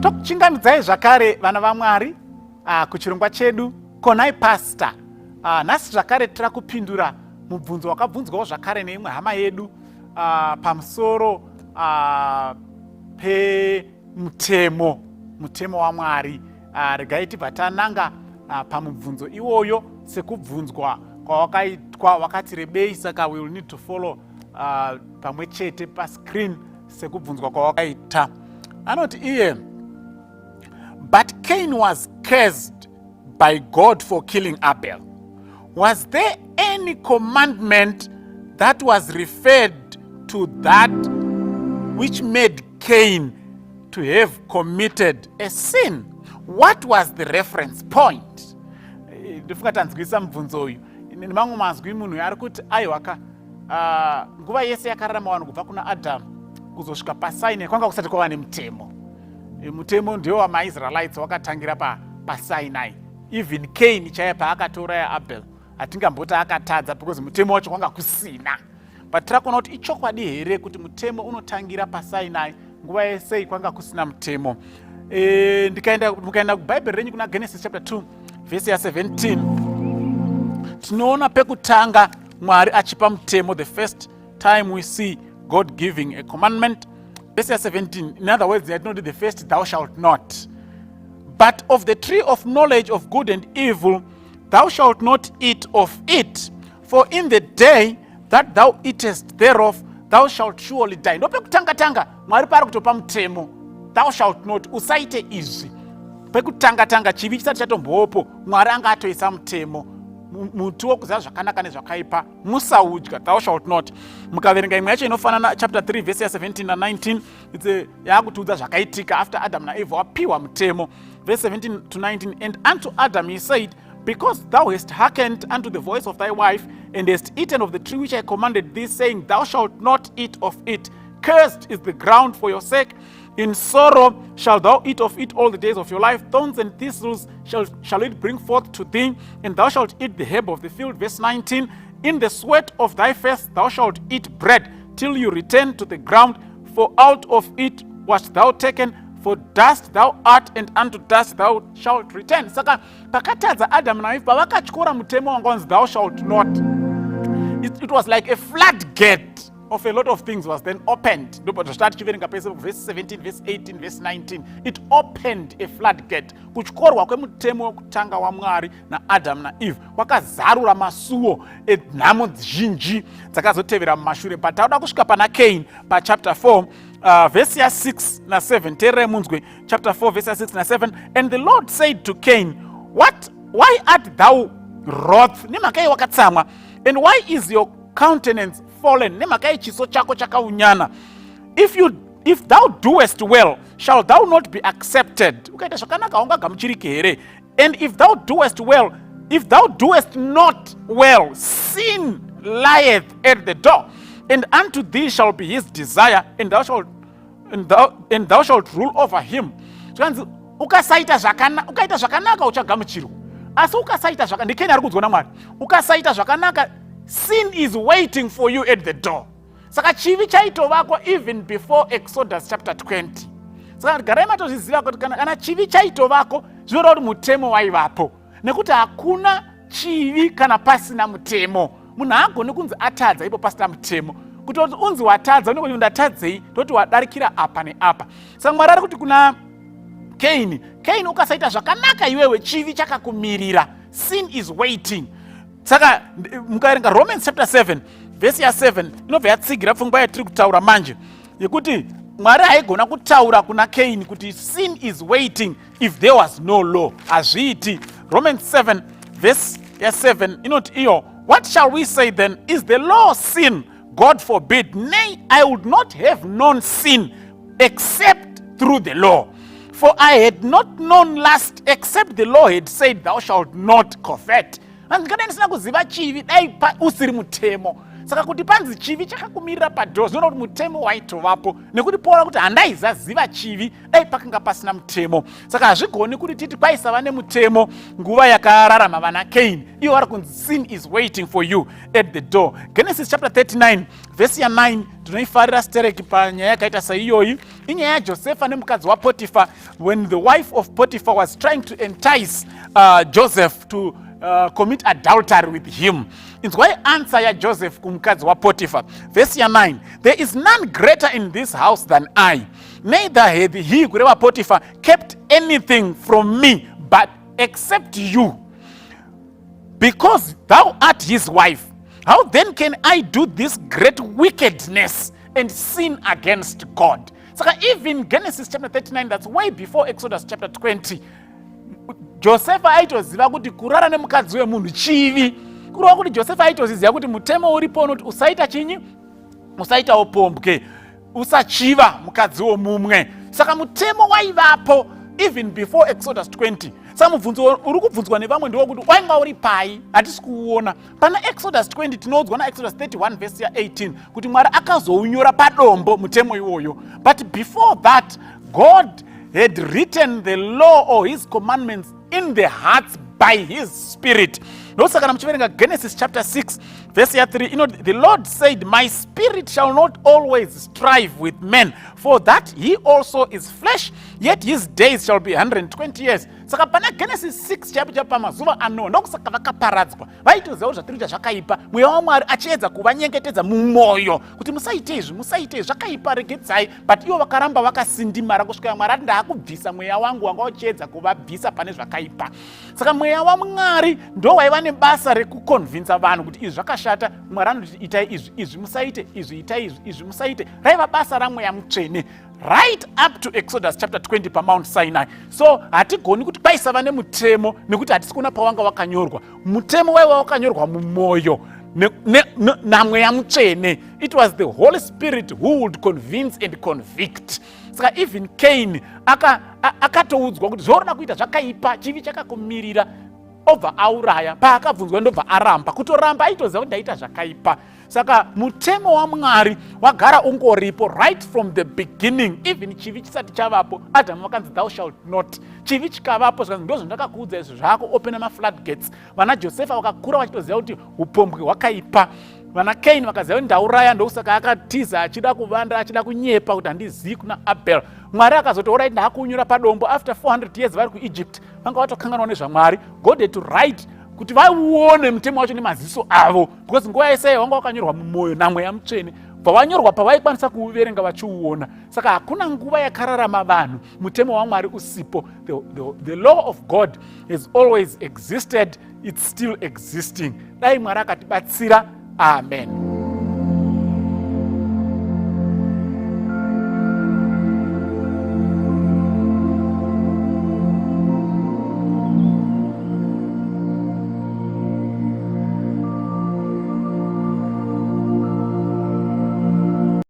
Tokuchinganidzai zvakare vana vaMwari kuchirongwa chedu Konai Pastor. Nhasi zvakare tira kupindura mubvunzo wakabvunzwawo zvakare neimwe hama yedu pamusoro pemutemo waMwari. Regai tibva tananga pamubvunzo iwoyo sekubvunzwa kwawakaitwa wakati rebei, saka we will need to follow pamwe chete pascreen sekubvunzwa kwawakaita. Anoti iye, but Cain was cursed by God for killing Abel. Was there any commandment that was referred to that which made Cain to have committed a sin? What was the reference point? Ndifunga tanzwisa mubvunzo uyu. Nemamwe mazwi munhu ari kuti aiwaka nguva yese yakararama vanhu kubva kuna Adamu kuzosvika paSinai kwanga kusati kwava nemutemo. Mutemo ndio wamaIsraelites wakatangira paSinai. Even Cain chaiye paakatoraya Abel hatingamboti akatadza because mutemo wacho kwanga kusina. But tirakuona kuti ichokwadi here kuti mutemo unotangira paSinai nguva yese kwanga kusina mutemo. Mukaenda kuBhaibheri renyu kuna Genesis chapter 2 verse ya 17 tinoona pekutanga Mwari achipa mutemo. The first time we see God giving a commandment, verse 17, in other words, not the first, thou shalt not. But of the tree of knowledge of good and evil, thou shalt not eat of it, for in the day that thou eatest thereof, thou shalt surely die. Ndopekutanga Mwari pari kutopa mutemo, thou shalt not, usaite izvi. Pekutanga chivi chisati chatombopo, Mwari anga atoisa mutemo. Muti wokuziva zvakanaka nezvakaipa musaudya, thou shalt not. Mukaverenga imwe yacho inofanana chapter 3 verse 17 na 19 yaakutiudza zvakaitika after Adam na Eve wapiwa mutemo. Verse 17 to 19, and unto Adam he said, because thou hast hearkened unto the voice of thy wife, and hast eaten of the tree which I commanded thee, saying, thou shalt not eat of it. Cursed is the ground for your sake. In sorrow shalt thou eat of it all the days of your life. Thorns and thistles shall it bring forth to thee, and thou shalt eat the herb of the field. Verse 19, in the sweat of thy face thou shalt eat bread, till you return to the ground, for out of it wast thou taken, for dust thou art, and unto dust thou shalt return. Saka pakatadza Adam na Eve pavakatyora mutemo wangonzi thou shalt not, it was like a floodgate of a lot of things was then opened. Verse 17, verse 18, verse 19. It opened a floodgate. Kutyorwa kwemutemo wekutanga waMwari na Adam na Eve kwakazarura masuo enhamo zhinji dzakazotevera mumashure. But tauda kusvika pana Cain chapter 4 verse 6 na 7. Tererai munzwe chapter 4 verse 6 na 7. And the Lord said to Cain, why art thou wroth? Nemakai wakatsamwa. And why is your countenance fallen? Nemakai chiso chako chakaunyana. If thou doest well, shall thou not be accepted? Ukaita zvakanaka haungagamuchirike here. And if thou doest well, if thou doest not well, sin lieth at the door, and unto thee shall be his desire, and thou shalt rule over him. So ukasaita zvakanaka uchagamuchirwa. Asi ukasaita zvakanaka, ndikeni ari kudzwa naMwari. Ukasaita zvakanaka, sin is waiting for you at the door. Saka chivi chaitovakwa even before Exodus chapter 20. Saka garai matozviziva kuti kana chivi chaitovako zvinoreva kuti mutemo waivapo. Nekuti hakuna chivi kana pasina mutemo. Munhu haagoni kunzi atadza ipo pasina mutemo. Kuti unzi watadza unenge ndatadzei toti wadarikira apa neapa. Saka Mwari ari kuti kuna Cain ukasaita zvakanaka iwewe chivi chakakumirira. Sin is waiting. Saka mukaverenga Romans chapter 7 verse 7 inobva yatsigira pfungwa yatiri kutaura manje yekuti Mwari haigona kutaura kuna Cain kuti sin is waiting if there was no law. Hazviiti. Romans 7 verse 7 inoti iyo, what shall we say then? Is the law sin? God forbid. Nay, I would not have known sin except through the law. For I had not known lust except the law had said, thou shalt not covet. Ndikada ndisina kuziva chivi dai usiri mutemo. Saka kuti panzi chivi chakakumirira padhoo zvinoona kuti mutemo waitovapo, nekuti poona kuti handaizaziva chivi dai pakanga pasina mutemo. Saka hazvigoni kuti titi kwaisava nemutemo nguva yakararama vana Cain. Ivo vari kunzi sin is waiting for you at the door. Genesis chapter 39 vhesi ya9 tinoifarira stereki panyaya yakaita saiyoyi. Inyaya yaJosefa nemukadzi waPotifa, when the wife of Potiphar was trying to entice Joseph to commit adultery with him. Inzwai answer ya Joseph kumukadzi waPotiphar, vhesi ya9, there is none greater in this house than I, neither had he, kureva Potiphar, kept anything from me but except you, because thou art his wife. How then can I do this great wickedness and sin against God? So even Genesis chapter 39, that's way before Exodus chapter 20, Josefa aitoziva kuti kurara nemukadzi wemunhu chivi. Kurova kuti Josefa aitoziva kuti mutemo uripo unoti usaita chinyi, usaitawo pombwe, usachiva mukadzi womumwe. Saka mutemo waivapo even before Exodus 20. Saka mubvunzo uri kubvunzwa nevamwe ndewokuti wainga uri pai, hatisi kuuona. Pana Exodus 20 tinoudzwa na Exodus 31 verse 18 kuti Mwari akazounyora padombo mutemo iwoyo. But before that, God had written the law or his commandments in the hearts by his spirit. Ndosaka muchiverenga Genesis chapter 6 verse 3, the Lord said, my spirit shall not always strive with men, for that he also is flesh, yet his days shall be 120 years. Saka pana Genesis 6 chapter pamazuva ano ndokusaka vakaparadzwa vaitoziva kuti zvatiri kuita zvakaipa, mweya waMwari achiedza kuvanyengetedza mumwoyo kuti musaite izvi, musaite izvi, zvakaipa regedzai. But ivo vakaramba vakasindimara kusvika Mwari ati ndaakubvisa mweya wangu wanga uchiedza kuvabvisa pane zvakaipa. Saka mweya waMwari ndo waiva nebasa rekukonvinza vanhu kuti izvi zvakashata, Mwari anoti itai izvi, izvi musaite, izvi itai izvi, izvi musaite. Raiva basa raMweya Mutsvene right up to Exodus chapter 20 paMount Sinai. So hatigoni kuti paisava nemutemo nekuti hatisi kuona pawanga wakanyorwa. Mutemo waiva wakanyorwa mumwoyo naMweya Mutsvene. It was the Holy Spirit who would convince and convict. Saka even Cain akatoudzwa kuti zvaurada kuita zvakaipa, chivi chakakumirira, obva auraya. Paakabvunzwa ndobva aramba. Kutoramba aitoziva kuti ndaita zvakaipa. Saka mutemo waMwari wagara ungoripo right from the beginning. Even chivi chisati chavapo, Adamu vakanzi thou shalt not. Chivi chikavapo zvakanzi ndozvo ndakakuudza izvi zvako, open ma floodgates. Vana Josefa vakakura vachitoziva kuti upombwe hwakaipa. Vana Cain vakaziva kuti ndauraya, ndokusaka akatiza achida kuvanda, achida kunyepa kuti handizivi kuna Abel. Mwari akazoti alright, ndaakunyora padombo. After 400 years vari kuEgypt, vanga vatokanganwa nezvaMwari. God had to write kuti vauone mutemo wacho nemaziso avo, because nguva yese wanga wakanyorwa mumwoyo naMweya Mutsvene. Pawanyorwa pavaikwanisa kuuverenga vachiuona. Saka hakuna nguva yakararama vanhu mutemo waMwari usipo. The law of God has always existed, it's still existing. Dai Mwari akatibatsira. Amen.